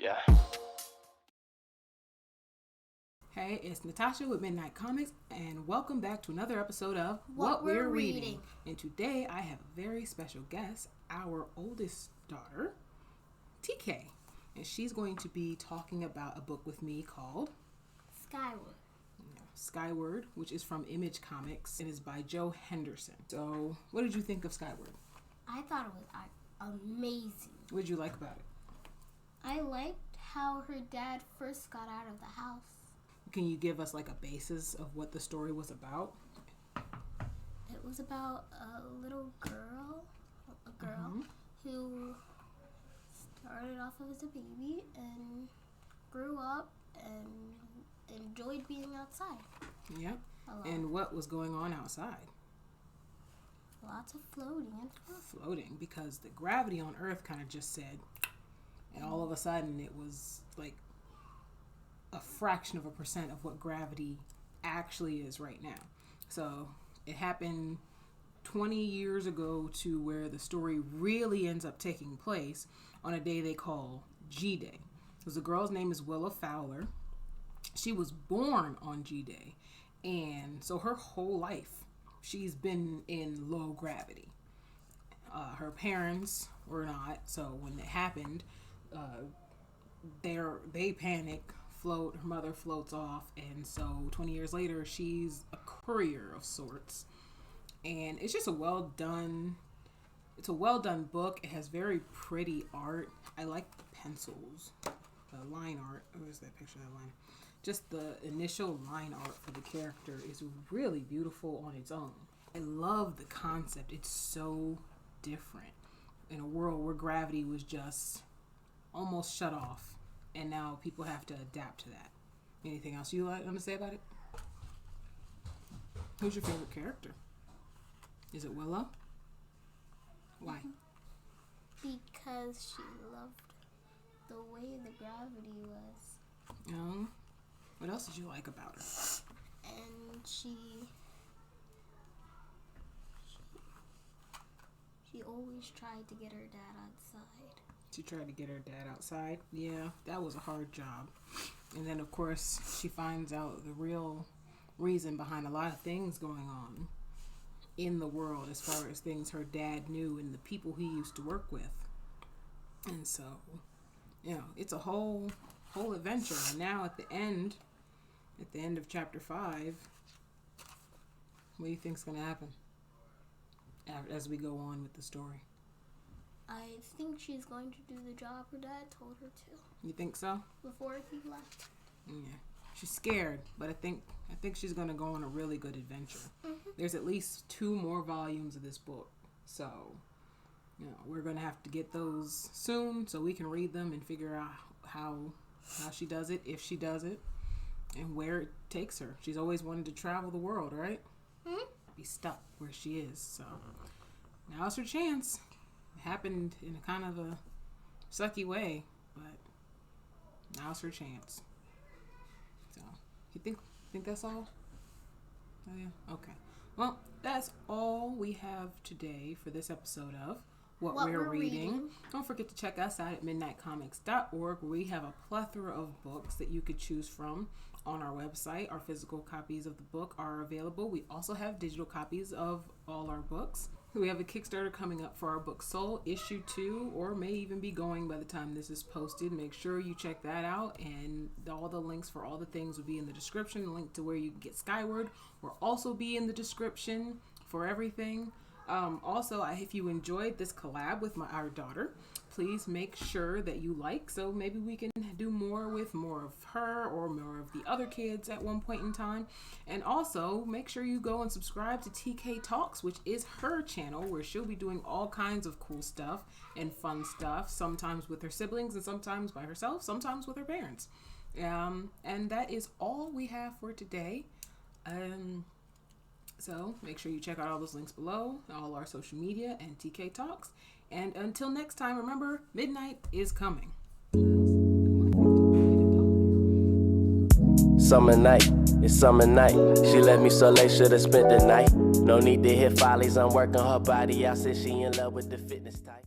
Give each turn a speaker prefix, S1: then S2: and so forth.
S1: Yeah.
S2: Hey, it's Natasha with IndieComics, and welcome back to another episode of What We're Reading. And today I have a very special guest, our oldest daughter, TK. And she's going to be talking about a book with me called
S3: Skyward.
S2: Skyward, which is from Image Comics and is by Joe Henderson. So, what did you think of Skyward?
S3: I thought it was amazing.
S2: What did you like about it?
S3: I liked how her dad first got out of the house.
S2: Can you give us like a basis of what the story was about?
S3: It was about a little girl, who started off as a baby and grew up and enjoyed being outside.
S2: Yep. And what was going on outside?
S3: Lots of floating and
S2: floating, because the gravity on Earth kind of just said, and all of a sudden it was like a fraction of a percent of what gravity actually is right now. So it happened 20 years ago to where the story really ends up taking place on a day they call G-Day. Because the girl's name is Willa Fowler. She was born on G-Day, and so her whole life she's been in low gravity. Her parents were not, so when it happened, they panic, float, her mother floats off, and so 20 years later she's a courier of sorts. And it's just a well done book. It has very pretty art. I like the pencils, the line art. Where's that picture of that line? Just the initial line art for the character is really beautiful on its own. I love the concept. It's so different in a world where gravity was just almost shut off, and now people have to adapt to that. Anything else you want to say about it? Who's your favorite character? Is it Willa? Why?
S3: Because she loved the way the gravity was.
S2: What else did you like about her?
S3: And she always tried to get her dad outside.
S2: She tried to get her dad outside? Yeah, that was a hard job. And then, of course, she finds out the real reason behind a lot of things going on in the world, as far as things her dad knew and the people he used to work with. And so, it's a whole adventure. And now at the end of chapter 5, what do you think's going to happen as we go on with the story?
S3: I think she's going to do the job her dad told her to.
S2: You think so?
S3: Before he left.
S2: Yeah. She's scared, but I think she's going to go on a really good adventure. Mm-hmm. There's at least 2 more volumes of this book. So, we're going to have to get those soon so we can read them and figure out how she does it, if she does it, and where it takes her. She's always wanted to travel the world, right? Mm-hmm. Be stuck where she is. So, now's her chance. It happened in a kind of a sucky way, but now's her chance. So, you think that's all? Oh, yeah? Okay. Well, that's all we have today for this episode of What We're Reading. Don't forget to check us out at midnightcomics.org, where we have a plethora of books that you could choose from on our website. Our physical copies of the book are available. We also have digital copies of all our books. We have a Kickstarter coming up for our book Soul Issue 2, or may even be going by the time this is posted. Make sure you check that out, and all the links for all the things will be in the description. The link to where you can get Skyward will also be in the description for everything. Also, if you enjoyed this collab with our daughter, please make sure that you like, so maybe we can do more with more of her or more of the other kids at one point in time. And also, make sure you go and subscribe to TK Talks, which is her channel, where she'll be doing all kinds of cool stuff and fun stuff, sometimes with her siblings and sometimes by herself, sometimes with her parents. And that is all we have for today. So make sure you check out all those links below, all our social media, and TK Talks. And until next time, remember, midnight is coming.
S1: Summer night, it's summer night. She left me so late, should've spent the night. No need to hit follies, I'm working her body out. Said she in love with the fitness type.